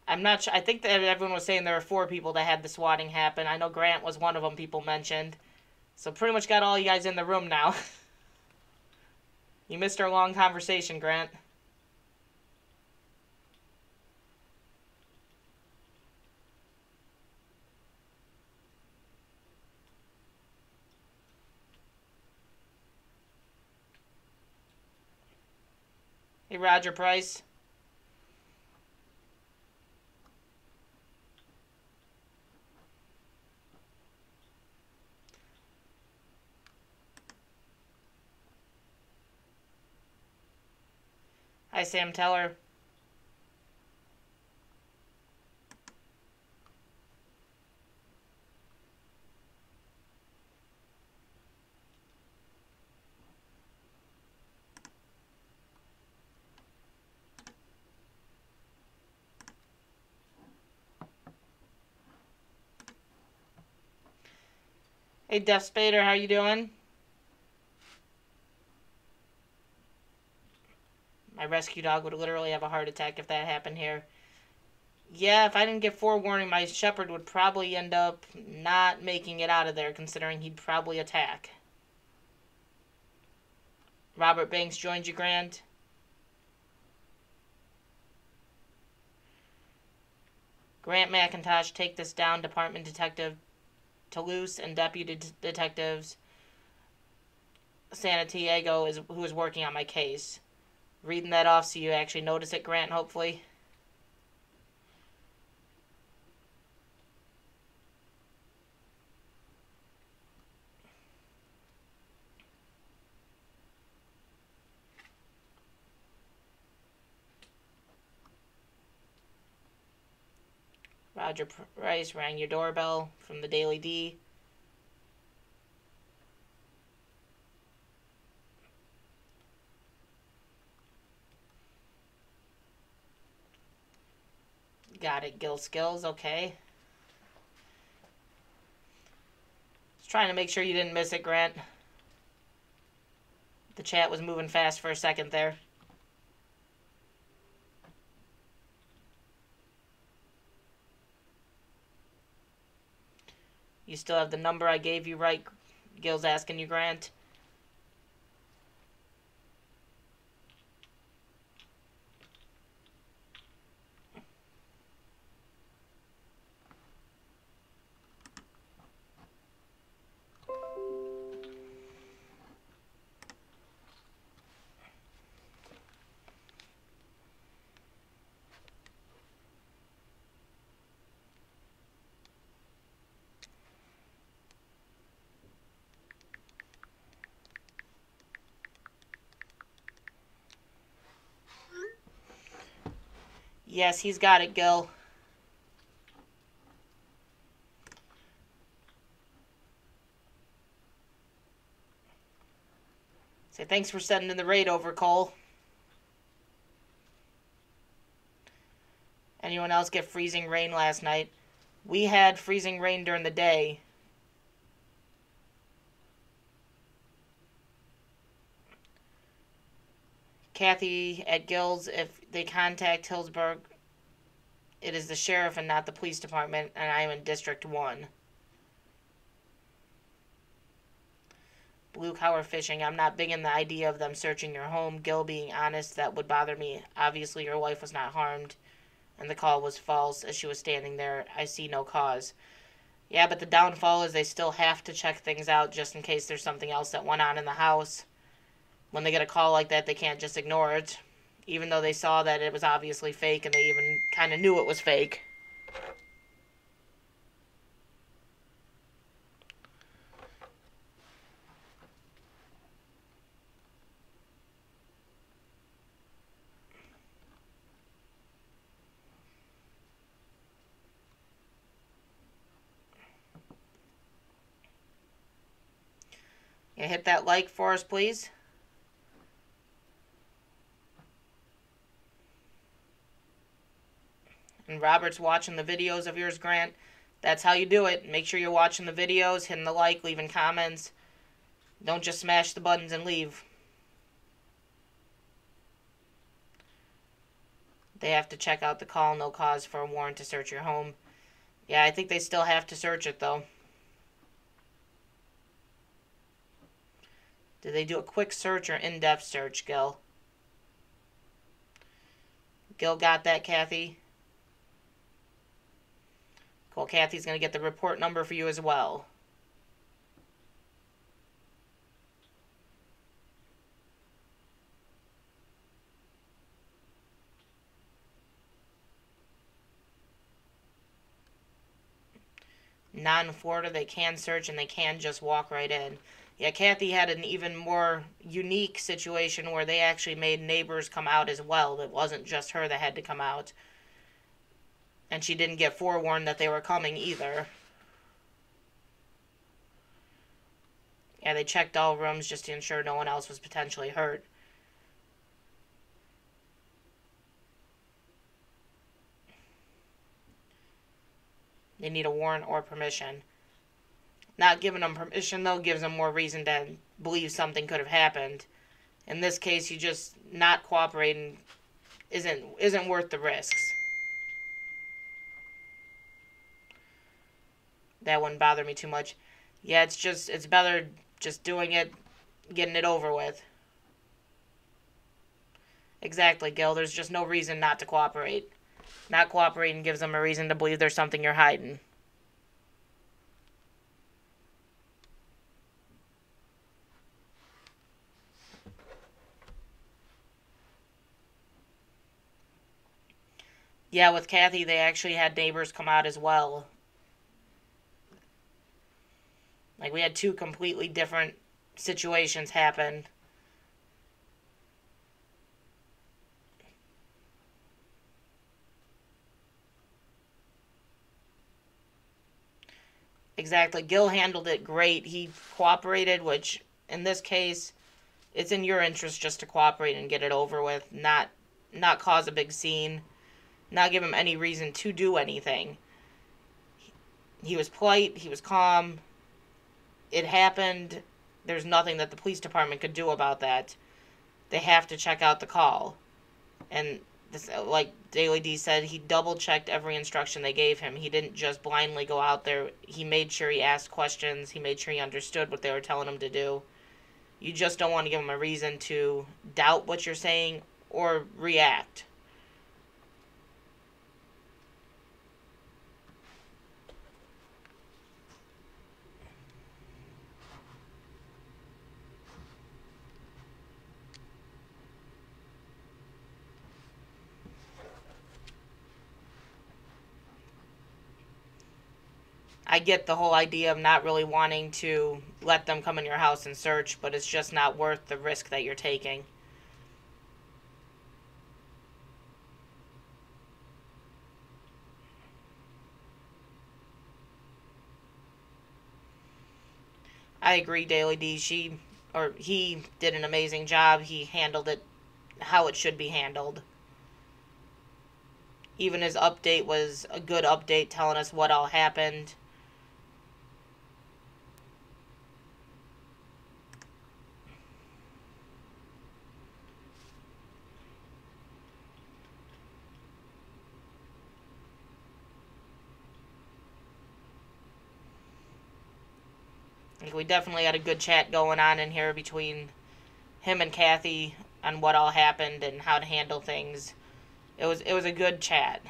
I'm not sure. I think that everyone was saying there were 4 people that had the swatting happen. I know Grant was one of them people mentioned. So pretty much got all you guys in the room now. You missed our long conversation, Grant. Hey, Roger Price. Hi, Sam Teller. Hey, Def Spader, how you doing? My rescue dog would literally have a heart attack if that happened here. Yeah, if I didn't get forewarning, my shepherd would probably end up not making it out of there, considering he'd probably attack. Robert Banks joined you, Grant. Grant McIntosh, take this down. Department Detective Toulouse and Deputy Detectives Santiago who is working on my case. Reading that off so you actually notice it, Grant, hopefully. Roger Price rang your doorbell from the Daily D. Got it, skillz, okay. Just trying to make sure you didn't miss it, Grant. The chat was moving fast for a second there. You still have the number I gave you, right? Gil's asking you, Grant. Yes, he's got it, Gil. Say thanks for sending the raid over, Cole. Anyone else get freezing rain last night? We had freezing rain during the day. Kathy at Gil's, if they contact Hillsburg, it is the sheriff and not the police department, and I am in District 1. Blue collar fishing. I'm not big in the idea of them searching your home. Gil, being honest, that would bother me. Obviously, your wife was not harmed, and the call was false as she was standing there. I see no cause. Yeah, but the downfall is they still have to check things out just in case there's something else that went on in the house. When they get a call like that, they can't just ignore it, even though they saw that it was obviously fake and they even kind of knew it was fake. Yeah, hit that like for us, please. And Robert's watching the videos of yours, Grant. That's how you do it. Make sure you're watching the videos, hitting the like, leaving comments. Don't just smash the buttons and leave. They have to check out the call, no cause for a warrant to search your home. Yeah, I think they still have to search it, though. Did they do a quick search or in-depth search, Gil? Gil got that, Kathy? Cool, Kathy's going to get the report number for you as well. Non-Florida, they can search and they can just walk right in. Yeah, Kathy had an even more unique situation where they actually made neighbors come out as well. It wasn't just her that had to come out. And she didn't get forewarned that they were coming either. Yeah, they checked all rooms just to ensure no one else was potentially hurt. They need a warrant or permission. Not giving them permission, though, gives them more reason to believe something could have happened. In this case, you just not cooperating isn't worth the risks. That wouldn't bother me too much. Yeah, it's better just doing it, getting it over with. Exactly, Gil. There's just no reason not to cooperate. Not cooperating gives them a reason to believe there's something you're hiding. Yeah, with Kathy, they actually had neighbors come out as well. Like, we had two completely different situations happen. Exactly. Gil handled it great. He cooperated, which in this case, it's in your interest just to cooperate and get it over with, not cause a big scene, not give him any reason to do anything. He was polite, he was calm. It happened. There's nothing that the police department could do about that. They have to check out the call. And this, like Daily D said, he double checked every instruction they gave him. He didn't just blindly go out there. He made sure he asked questions. He made sure he understood what they were telling him to do. You just don't want to give him a reason to doubt what you're saying or react. I get the whole idea of not really wanting to let them come in your house and search, but it's just not worth the risk that you're taking. I agree, Daily D. He did an amazing job. He handled it how it should be handled. Even his update was a good update telling us what all happened. Like, we definitely had a good chat going on in here between him and Kathy on what all happened and how to handle things. It was a good chat.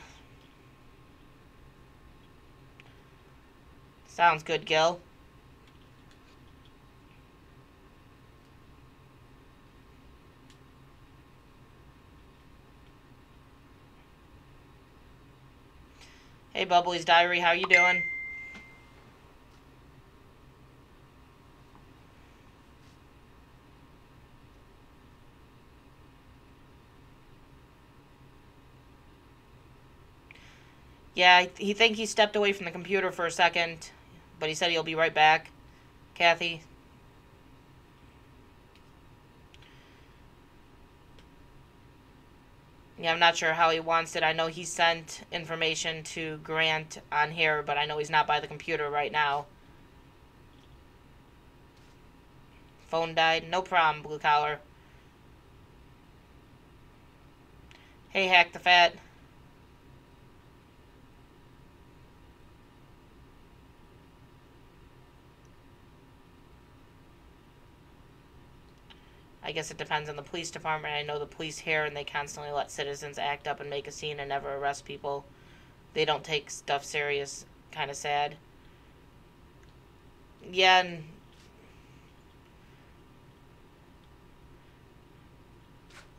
Sounds good, Gil. Hey, Bubbly's Diary, how you doing? Yeah, he think he stepped away from the computer for a second, but he said he'll be right back. Kathy? Yeah, I'm not sure how he wants it. I know he sent information to Grant on here, but I know he's not by the computer right now. Phone died. No problem, Blue Collar. Hey, Hack the Fat. I guess it depends on the police department. I know the police here, and they constantly let citizens act up and make a scene and never arrest people. They don't take stuff serious. Kind of sad. Yeah, and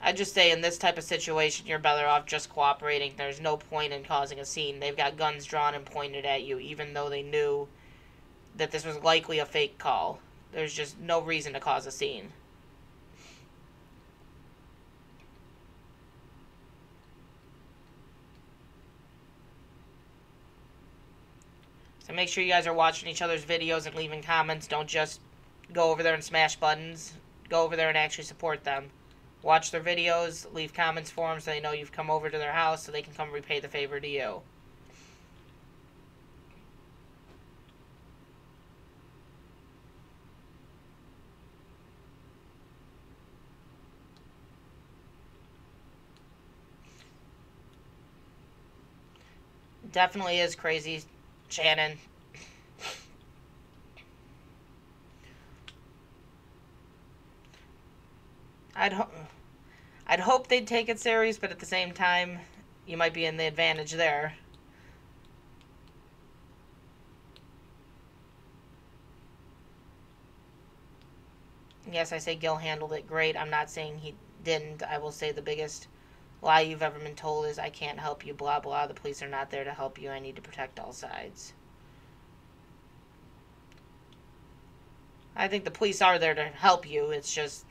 I just say in this type of situation, you're better off just cooperating. There's no point in causing a scene. They've got guns drawn and pointed at you, even though they knew that this was likely a fake call. There's just no reason to cause a scene. So make sure you guys are watching each other's videos and leaving comments. Don't just go over there and smash buttons. Go over there and actually support them. Watch their videos, leave comments for them so they know you've come over to their house so they can come repay the favor to you. Definitely is crazy, Shannon. I'd hope they'd take it serious, but at the same time, you might be in the advantage there. Yes, I say Gil handled it great. I'm not saying he didn't. I will say the biggest lie you've ever been told is I can't help you, blah, blah. The police are not there to help you. I need to protect all sides. I think the police are there to help you. It's just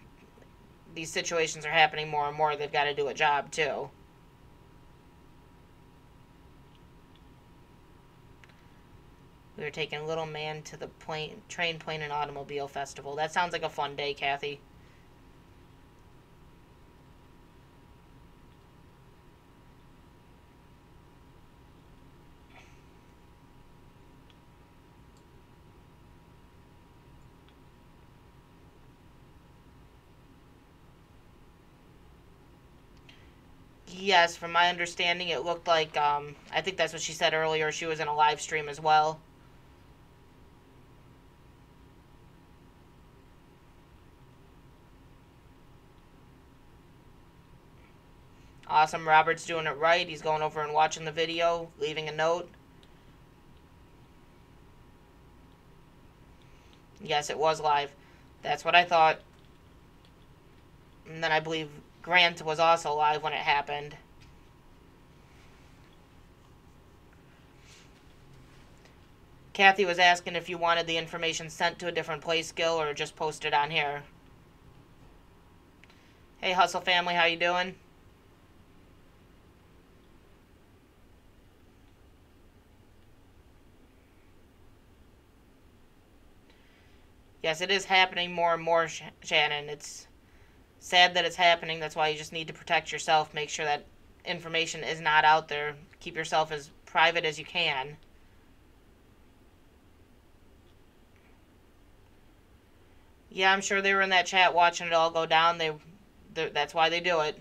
these situations are happening more and more. They've got to do a job, too. We were taking little man to the train, plane, and automobile festival. That sounds like a fun day, Kathy. Yes, from my understanding, it looked like, I think that's what she said earlier. She was in a live stream as well. Awesome. Robert's doing it right. He's going over and watching the video, leaving a note. Yes, it was live. That's what I thought. And then I believe Grant was also live when it happened. Kathy was asking if you wanted the information sent to a different place, Gil, or just posted on here. Hey, Hustle family, how you doing? Yes, it is happening more and more, Shannon. It's sad that it's happening. That's why you just need to protect yourself. Make sure that information is not out there. Keep yourself as private as you can. Yeah, I'm sure they were in that chat watching it all go down. That's why they do it.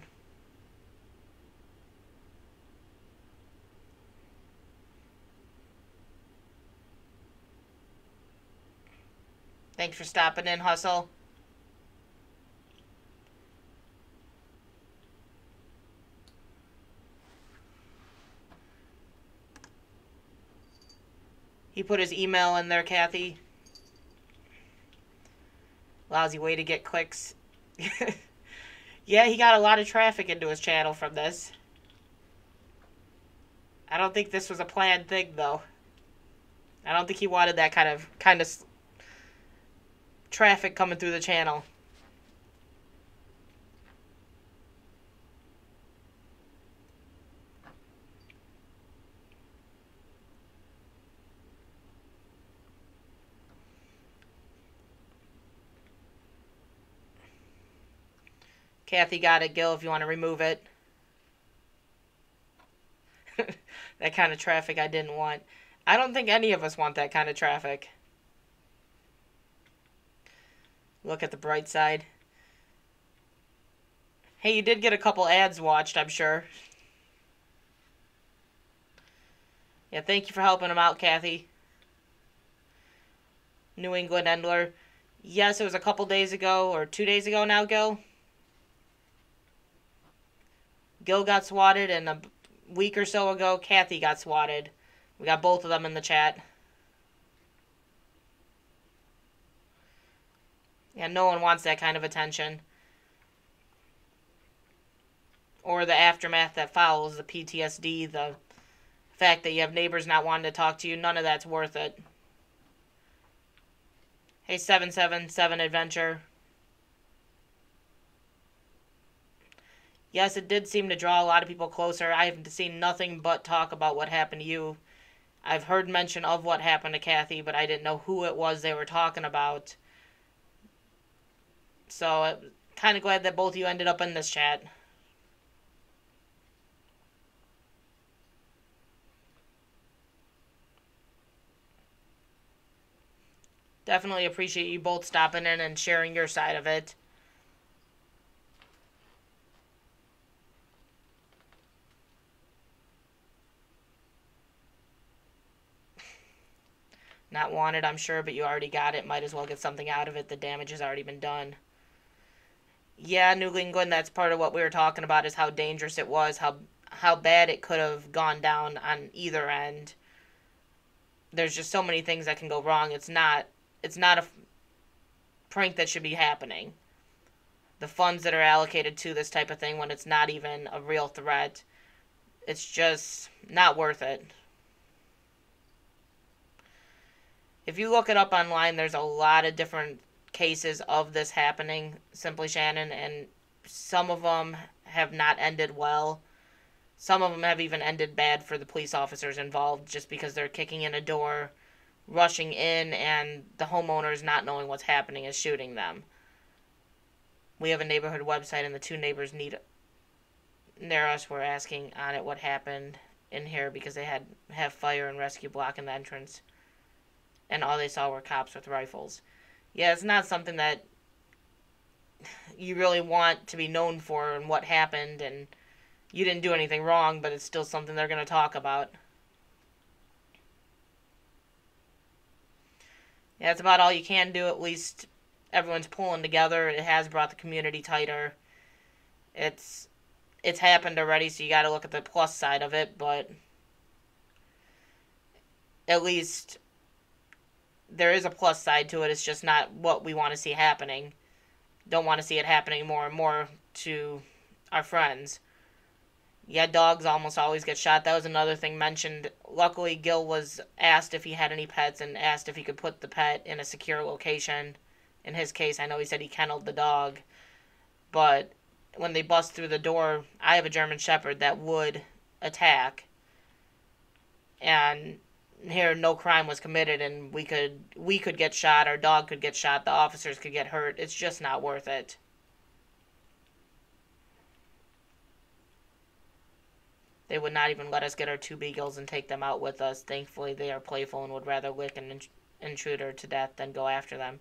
Thanks for stopping in, Hustle. He put his email in there, Kathy. Lousy way to get clicks. Yeah, he got a lot of traffic into his channel from this. I don't think this was a planned thing, though. I don't think he wanted that kind of traffic coming through the channel. Kathy got it, Gil, if you want to remove it. That kind of traffic I didn't want. I don't think any of us want that kind of traffic. Look at the bright side. Hey, you did get a couple ads watched, I'm sure. Yeah, thank you for helping him out, Kathy. New England Endler. Yes, it was a couple days ago, or 2 days ago now, Gil. Gil got swatted, and a week or so ago, Kathy got swatted. We got both of them in the chat. Yeah, no one wants that kind of attention. Or the aftermath that follows, the PTSD, the fact that you have neighbors not wanting to talk to you. None of that's worth it. Hey, 777 Adventure. Yes, it did seem to draw a lot of people closer. I have seen nothing but talk about what happened to you. I've heard mention of what happened to Kathy, but I didn't know who it was they were talking about. So, I'm kind of glad that both of you ended up in this chat. Definitely appreciate you both stopping in and sharing your side of it. Not wanted, I'm sure, but you already got it. Might as well get something out of it. The damage has already been done. Yeah, New England, that's part of what we were talking about, is how dangerous it was, how bad it could have gone down on either end. There's just so many things that can go wrong. It's not a prank that should be happening. The funds that are allocated to this type of thing, when it's not even a real threat, it's just not worth it. If you look it up online, there's a lot of different cases of this happening, Simply Shannon, and some of them have not ended well. Some of them have even ended bad for the police officers involved, just because they're kicking in a door, rushing in and the homeowners not knowing what's happening is shooting them. We have a neighborhood website, and the two neighbors near us were asking on it what happened in here because they have fire and rescue blocking the entrance, and all they saw were cops with rifles. Yeah, it's not something that you really want to be known for and what happened, and you didn't do anything wrong, but it's still something they're going to talk about. Yeah, it's about all you can do. At least everyone's pulling together. It has brought the community tighter. It's happened already, so you got to look at the plus side of it, but at least there is a plus side to it. It's just not what we want to see happening. Don't want to see it happening more and more to our friends. Yeah, dogs almost always get shot. That was another thing mentioned. Luckily, Gil was asked if he had any pets and asked if he could put the pet in a secure location. In his case, I know he said he kenneled the dog, but when they bust through the door, I have a German Shepherd that would attack, and here no crime was committed, and we could get shot, our dog could get shot, the officers could get hurt. It's just not worth it. They would not even let us get our two beagles and take them out with us. Thankfully, they are playful and would rather lick an intruder to death than go after them.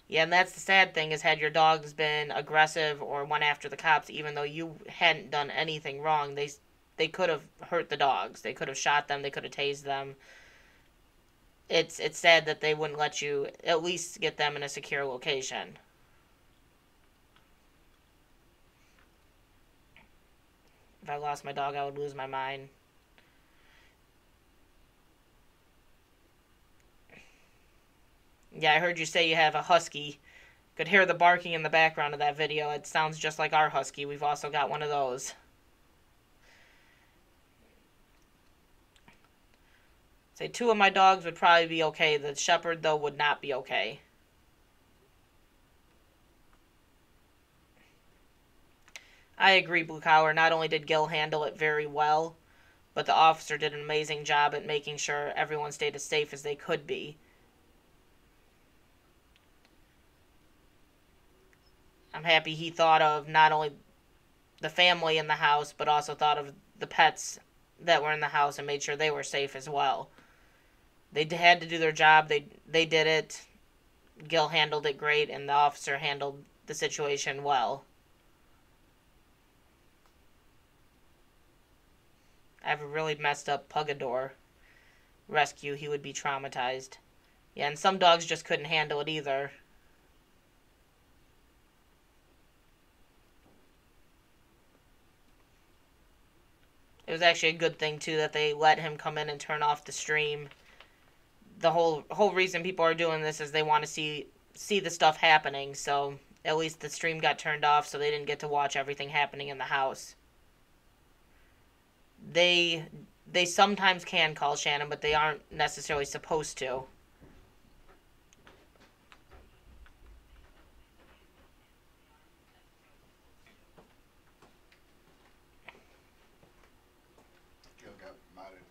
Yeah, and that's the sad thing, is had your dogs been aggressive or went after the cops, even though you hadn't done anything wrong, they could have hurt the dogs. They could have shot them. They could have tased them. It's sad that they wouldn't let you at least get them in a secure location. If I lost my dog, I would lose my mind. Yeah, I heard you say you have a husky. Could hear the barking in the background of that video. It sounds just like our husky. We've also got one of those. Say two of my dogs would probably be okay. The shepherd, though, would not be okay. I agree, Blue Collar. Not only did Gil handle it very well, but the officer did an amazing job at making sure everyone stayed as safe as they could be. I'm happy he thought of not only the family in the house, but also thought of the pets that were in the house and made sure they were safe as well. They had to do their job. They did it. Gil handled it great, and the officer handled the situation well. I have a really messed up Pugador rescue. He would be traumatized. Yeah, and some dogs just couldn't handle it either. It was actually a good thing, too, that they let him come in and turn off the stream. The whole reason people are doing this is they want to see the stuff happening, so at least the stream got turned off so they didn't get to watch everything happening in the house. They sometimes can call Shannon, but they aren't necessarily supposed to. Gil got modded.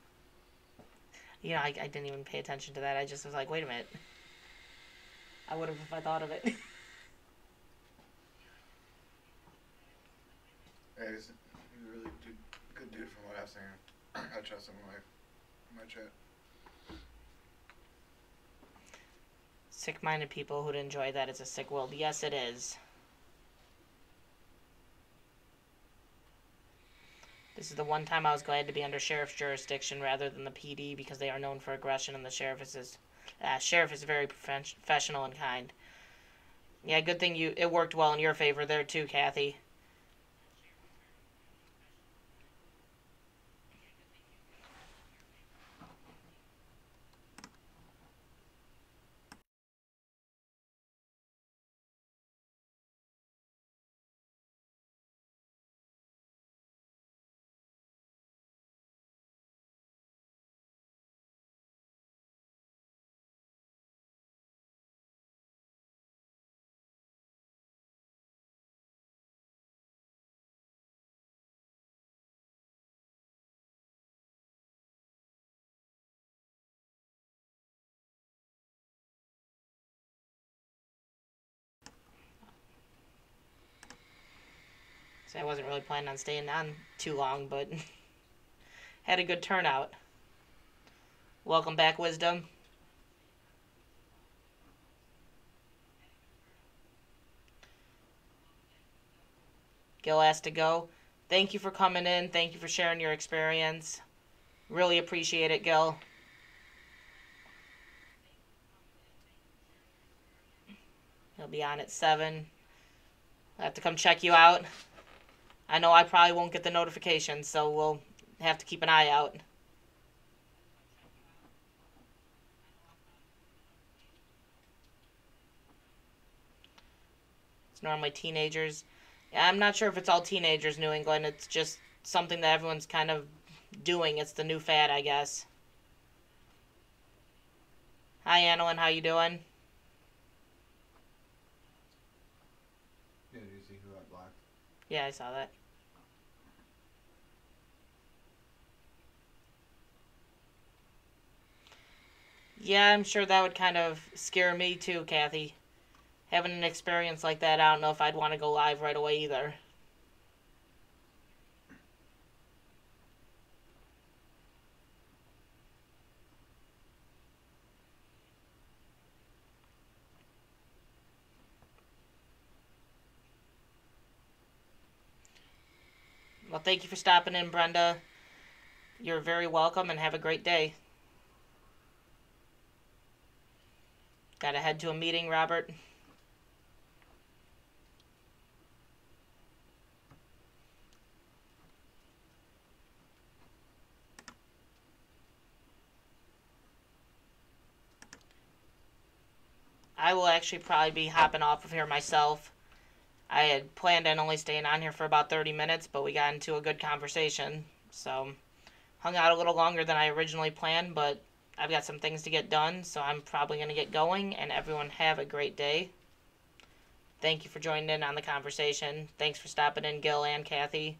You know, I didn't even pay attention to that. I just was like, wait a minute. I would have if I thought of it. Yeah, he's a really good dude from what I've seen. I trust him in my chat. Sick-minded people who'd enjoy that. It's a sick world. Yes, it is. This is the one time I was glad to be under sheriff's jurisdiction rather than the PD, because they are known for aggression, and the sheriff is very professional and kind. Yeah, good thing it worked well in your favor there too, Kathy. So I wasn't really planning on staying on too long, but had a good turnout. Welcome back, Wisdom. Gil has to go. Thank you for coming in. Thank you for sharing your experience. Really appreciate it, Gil. He'll be on at 7. I'll have to come check you out. I know I probably won't get the notifications, so we'll have to keep an eye out. It's normally teenagers. Yeah, I'm not sure if it's all teenagers, New England. It's just something that everyone's kind of doing. It's the new fad, I guess. Hi, Annalyn. How you doing? Yeah, did you see who I blocked? Yeah, I saw that. Yeah, I'm sure that would kind of scare me too, Kathy. Having an experience like that, I don't know if I'd want to go live right away either. Well, thank you for stopping in, Brenda. You're very welcome and have a great day. Gotta head to a meeting, Robert. I will actually probably be hopping off of here myself. I had planned on only staying on here for about 30 minutes, but we got into a good conversation. So, hung out a little longer than I originally planned, but I've got some things to get done, so I'm probably going to get going, and everyone have a great day. Thank you for joining in on the conversation. Thanks for stopping in, Gil and Kathy.